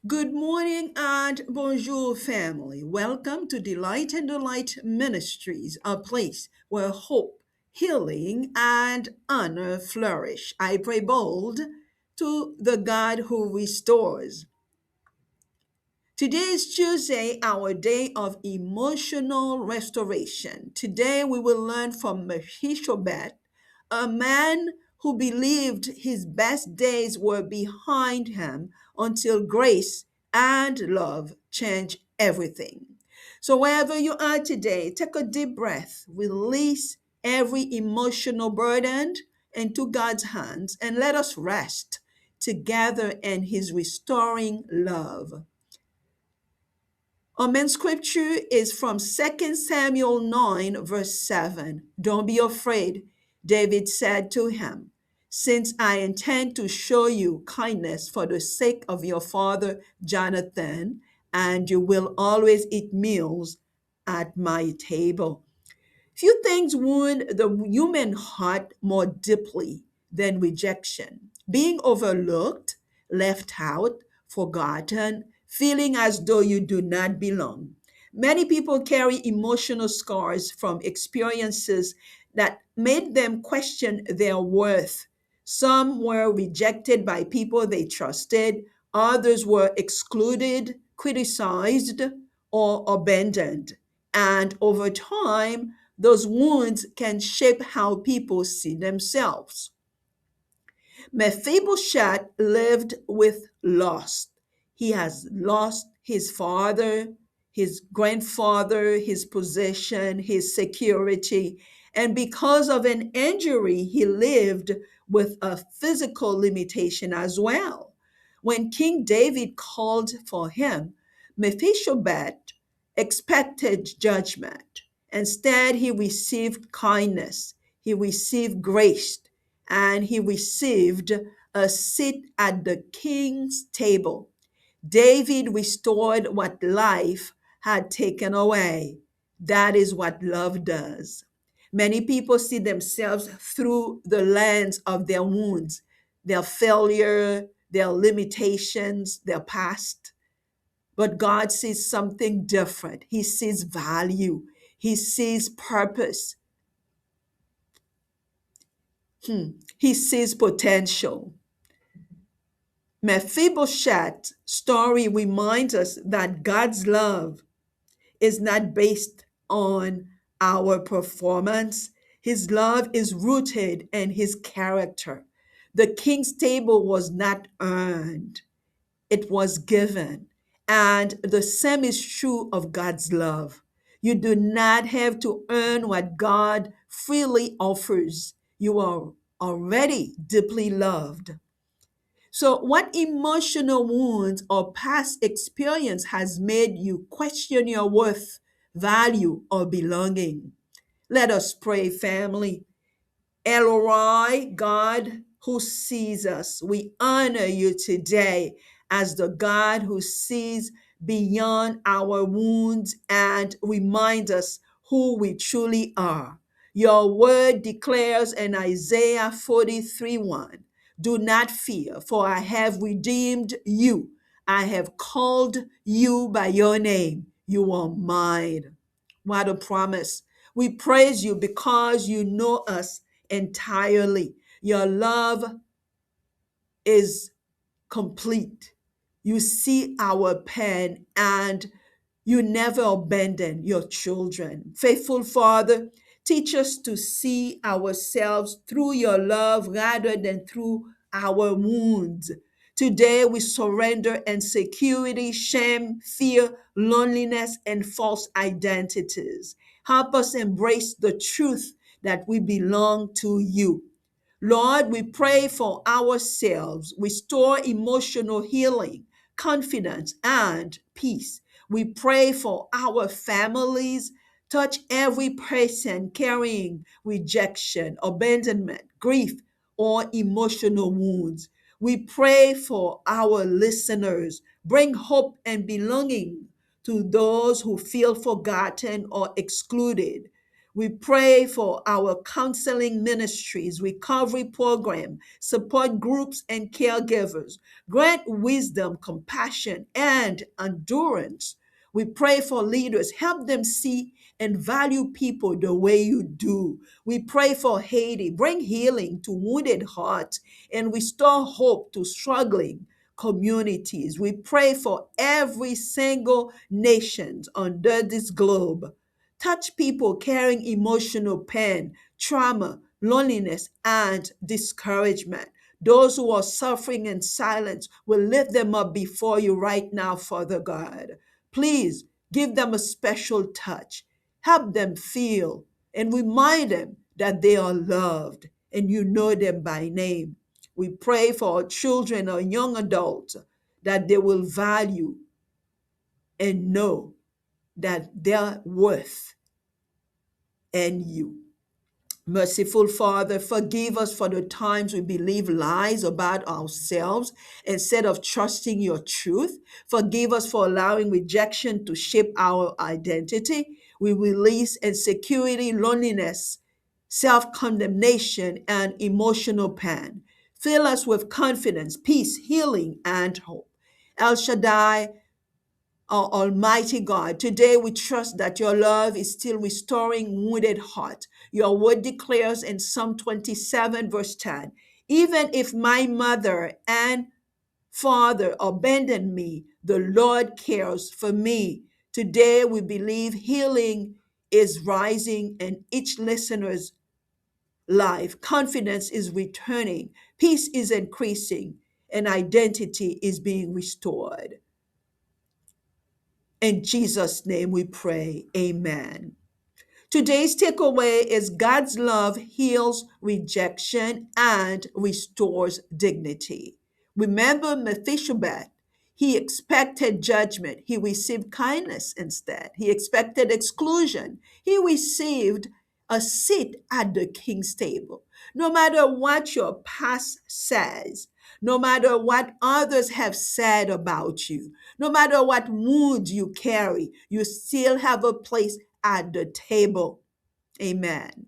Good morning and bonjour, family. Welcome to Delight and Delight Ministries, a place where hope, healing, and honor flourish. I pray bold to the God who restores. Today is Tuesday, our day of emotional restoration. Today we will learn from Mephibosheth, a man who believed his best days were behind him until grace and love changed everything. So, wherever you are today, take a deep breath, release every emotional burden into God's hands, and let us rest together in his restoring love. Our main scripture is from 2 Samuel 9, verse 7. Don't be afraid, David said to him, since I intend to show you kindness for the sake of your father Jonathan, and you will always eat meals at my table. Few things wound the human heart more deeply than rejection. Being overlooked, left out, forgotten, feeling as though you do not belong. Many people carry emotional scars from experiences that made them question their worth. Some were rejected by people they trusted, others were excluded, criticized, or abandoned. And over time, those wounds can shape how people see themselves. Mephibosheth lived with loss. He has lost his father, his grandfather, his possession, his security, and because of an injury, he lived with a physical limitation as well. When King David called for him, Mephibosheth expected judgment. Instead, he received kindness, he received grace, and he received a seat at the king's table. David restored what life had taken away. That is what love does. Many people see themselves through the lens of their wounds, their failure, their limitations, their past. But God sees something different. He sees value, He sees purpose, He sees potential. Mephibosheth's story reminds us that God's love is not based on our performance. His love is rooted in his character. The king's table was not earned, it was given. And the same is true of God's love. You do not have to earn what God freely offers. You are already deeply loved. So, what emotional wounds or past experience has made you question your worth, value, or belonging? Let us pray, family. Elroy, God who sees us, we honor you today as the God who sees beyond our wounds and remind us who we truly are. Your word declares in Isaiah 43:1, do not fear, for I have redeemed you. I have called you by your name. You are mine. What a promise. We praise you because you know us entirely. Your love is complete. You see our pain and you never abandon your children. Faithful Father, teach us to see ourselves through your love rather than through our wounds. Today we surrender insecurity, shame, fear, loneliness, and false identities. Help us embrace the truth that we belong to you. Lord, we pray for ourselves. Restore emotional healing, confidence, and peace. We pray for our families. Touch every person carrying rejection, abandonment, grief, or emotional wounds. We pray for our listeners. Bring hope and belonging to those who feel forgotten or excluded. We pray for our counseling ministries, recovery program, support groups, and caregivers. Grant wisdom, compassion, and endurance. We pray for leaders. Help them see and value people the way you do. We pray for Haiti. Bring healing to wounded hearts and restore hope to struggling communities. We pray for every single nation under this globe. Touch people carrying emotional pain, trauma, loneliness, and discouragement. Those who are suffering in silence, will lift them up before you right now, Father God. Please give them a special touch. Help them feel and remind them that they are loved and you know them by name. We pray for our children or young adults that they will value and know that their worth and you. Merciful Father, forgive us for the times we believe lies about ourselves instead of trusting your truth. Forgive us for allowing rejection to shape our identity. We release insecurity, loneliness, self condemnation, and emotional pain. Fill us with confidence, peace, healing, and hope. El Shaddai, our Almighty God, today we trust that your love is still restoring wounded hearts. Your word declares in Psalm 27, verse 10, even if my mother and father abandon me, the Lord cares for me. Today we believe healing is rising in each listener's life. Confidence is returning, peace is increasing, and identity is being restored. In Jesus' name we pray. Amen. Today's takeaway is God's love heals rejection and restores dignity. Remember Mephibosheth. He expected judgment. He received kindness instead. He expected exclusion. He received a seat at the king's table. No matter what your past says, no matter what others have said about you, no matter what wounds you carry, you still have a place at the table. Amen.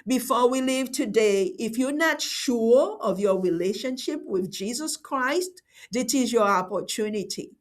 Before we leave today, if you're not sure of your relationship with Jesus Christ, this is your opportunity.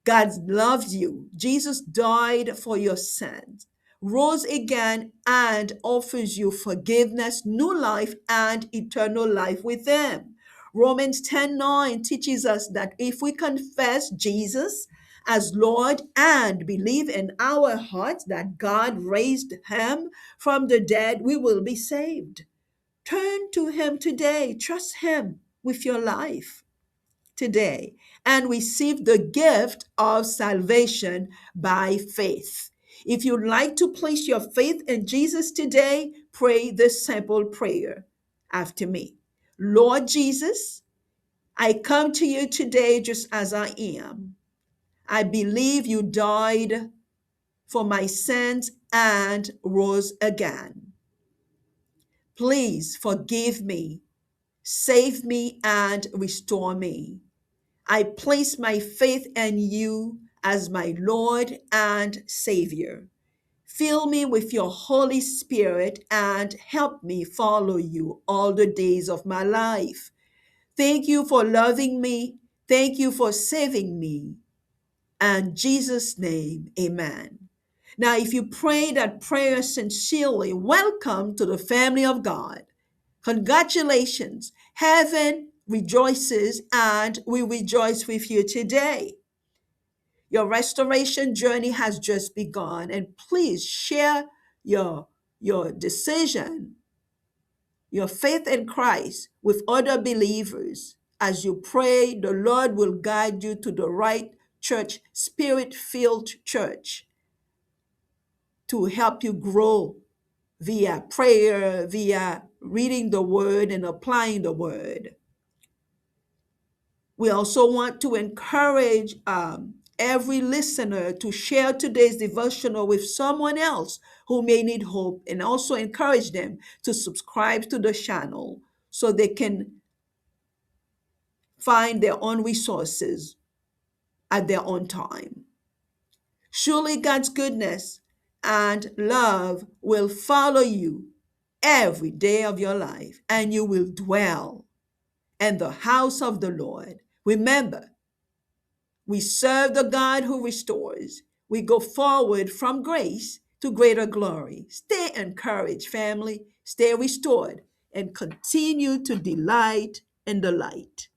God loves you. Jesus died for your sins, rose again, and offers you forgiveness, new life, and eternal life with Him. Romans 10:9 teaches us that if we confess Jesus as Lord and believe in our hearts that God raised Him from the dead, we will be saved. Turn to Him today. Trust Him with your life today and receive the gift of salvation by faith. If you'd like to place your faith in Jesus today, pray this simple prayer after me. Lord Jesus, I come to you today just as I am. I believe you died for my sins and rose again. Please forgive me, save me, and restore me. I place my faith in you as my Lord and Savior. Fill me with your Holy Spirit and help me follow you all the days of my life. Thank you for loving me. Thank you for saving me. In Jesus' name, amen. Now, if you pray that prayer sincerely, welcome to the family of God. Congratulations. Heaven rejoices and we rejoice with you today. Your restoration journey has just begun, and please share your, your decision, your faith in Christ with other believers. As you pray, the Lord will guide you to the right church, spirit-filled church, to help you grow via prayer, via reading the word and applying the word. We also want to encourage every listener to share today's devotional with someone else who may need hope, and also encourage them to subscribe to the channel so they can find their own resources at their own time. Surely God's goodness and love will follow you every day of your life, and you will dwell in the house of the Lord. Remember, we serve the God who restores. We go forward from grace to greater glory. Stay encouraged, family. Stay restored and continue to delight in the light.